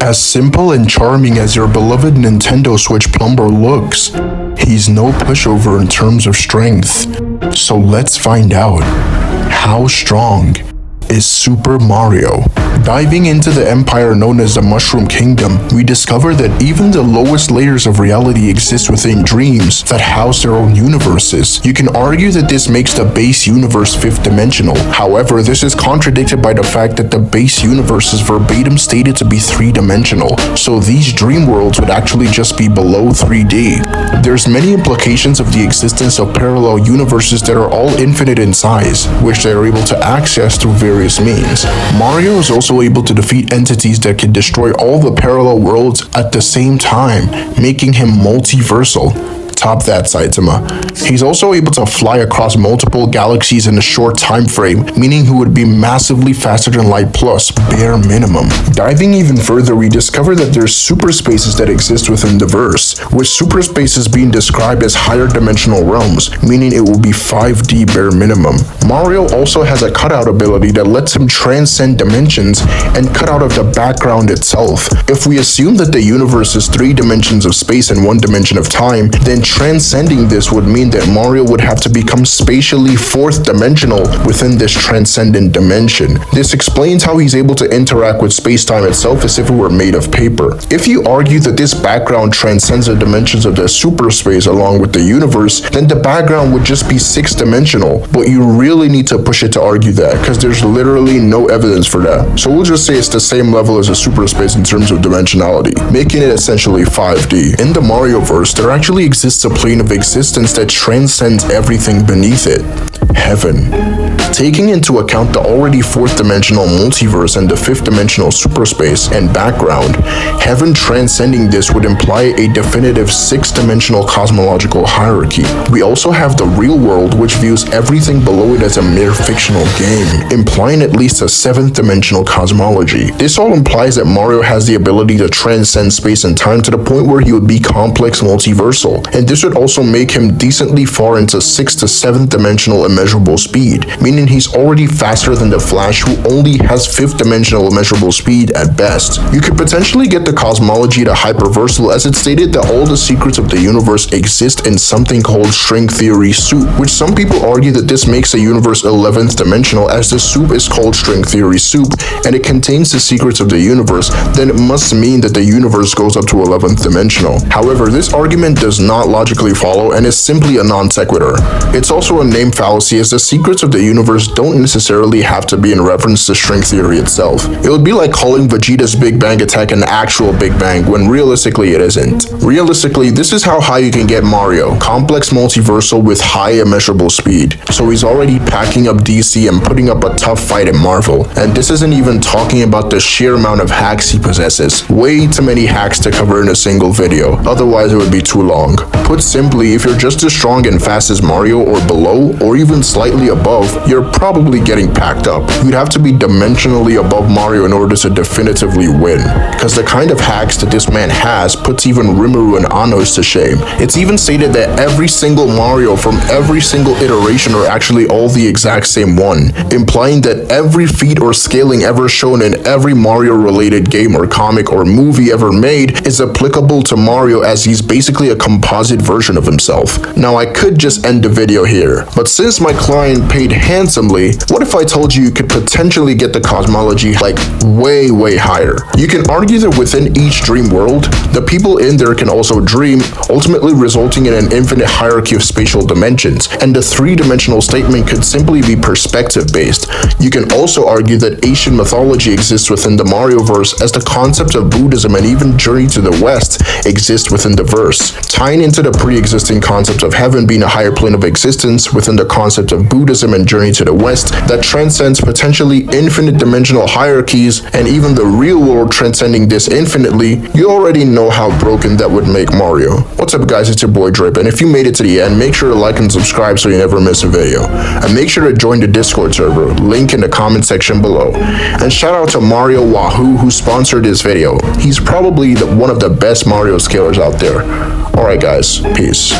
As simple and charming as your beloved Nintendo Switch plumber looks, he's no pushover in terms of strength. So let's find out, how strong is Super Mario? Diving into the empire known as the Mushroom Kingdom, we discover that even the lowest layers of reality exist within dreams that house their own universes. You can argue that this makes the base universe fifth dimensional. However, this is contradicted by the fact that the base universe is verbatim stated to be three-dimensional, so these dream worlds would actually just be below 3D. There's many implications of the existence of parallel universes that are all infinite in size, which they are able to access through various means. Mario is also able to defeat entities that can destroy all the parallel worlds at the same time, making him multiversal. Top that, Saitama. He's also able to fly across multiple galaxies in a short time frame, meaning he would be massively faster than light plus bare minimum. Diving even further, we discover that there's super spaces that exist within the verse, with super spaces being described as higher dimensional realms, meaning it will be 5D bare minimum. Mario also has a cutout ability that lets him transcend dimensions and cut out of the background itself. If we assume that the universe is 3 dimensions of space and 1 dimension of time, then transcending this would mean that Mario would have to become spatially 4th dimensional within this transcendent dimension. This explains how he's able to interact with space-time itself as if it were made of paper. If you argue that this background transcends the dimensions of the super space along with the universe, then the background would just be 6th dimensional, but you really need to push it to argue that, because there's literally no evidence for that. So we'll just say it's the same level as a super space in terms of dimensionality, making it essentially 5D. In the Mario verse, there actually exists a plane of existence that transcends everything beneath it. Heaven. Taking into account the already 4th dimensional multiverse and the 5th dimensional superspace and background, heaven transcending this would imply a definitive 6th dimensional cosmological hierarchy. We also have the real world, which views everything below it as a mere fictional game, implying at least a 7th dimensional cosmology. This all implies that Mario has the ability to transcend space and time to the point where he would be complex multiversal, and this would also make him decently far into 6th to 7th dimensional immeasurable speed, meaning he's already faster than the Flash, who only has 5th dimensional immeasurable speed at best. You could potentially get the cosmology to hyperversal, as it's stated that all the secrets of the universe exist in something called string theory soup, which some people argue that this makes the universe 11th dimensional, as the soup is called string theory soup and it contains the secrets of the universe. Then it must mean that the universe goes up to 11th dimensional. However, this argument does not logically follow and is simply a non sequitur. It's also a name fallacy, as the secrets of the universe don't necessarily have to be in reference to string theory itself. It would be like calling Vegeta's Big Bang attack an actual Big Bang when realistically it isn't. Realistically, this is how high you can get Mario: complex multiversal with high immeasurable speed. So he's already packing up DC and putting up a tough fight in Marvel. And this isn't even talking about the sheer amount of hacks he possesses. Way too many hacks to cover in a single video, otherwise it would be too long. Put simply, if you're just as strong and fast as Mario or below, or even slightly above, you're probably getting packed up. You'd have to be dimensionally above Mario in order to definitively win, because the kind of hacks that this man has puts even Rimuru and Anos to shame. It's even stated that every single Mario from every single iteration are actually all the exact same one, implying that every feat or scaling ever shown in every Mario related game or comic or movie ever made is applicable to Mario, as he's basically a composite version of himself. Now, I could just end the video here, but since my client paid handsomely, what if I told you you could potentially get the cosmology like way higher? You can argue that within each dream world, the people in there can also dream, ultimately resulting in an infinite hierarchy of spatial dimensions, and the 3-dimensional statement could simply be perspective based. You can also argue that Asian mythology exists within the Mario verse, as the concept of Buddhism and even Journey to the West exist within the verse, tying into the pre-existing concept of heaven being a higher plane of existence within the concept of Buddhism and Journey to the West that transcends potentially infinite dimensional hierarchies, and even the real world transcending this infinitely. You already know how broken that would make Mario. What's up guys, it's your boy Drip, and if you made it to the end, make sure to like and subscribe so you never miss a video. And make sure to join the Discord server, link in the comment section below. And shout out to Mario Wahoo, who sponsored this video. He's probably one of the best Mario scalers out there. Alright guys, peace.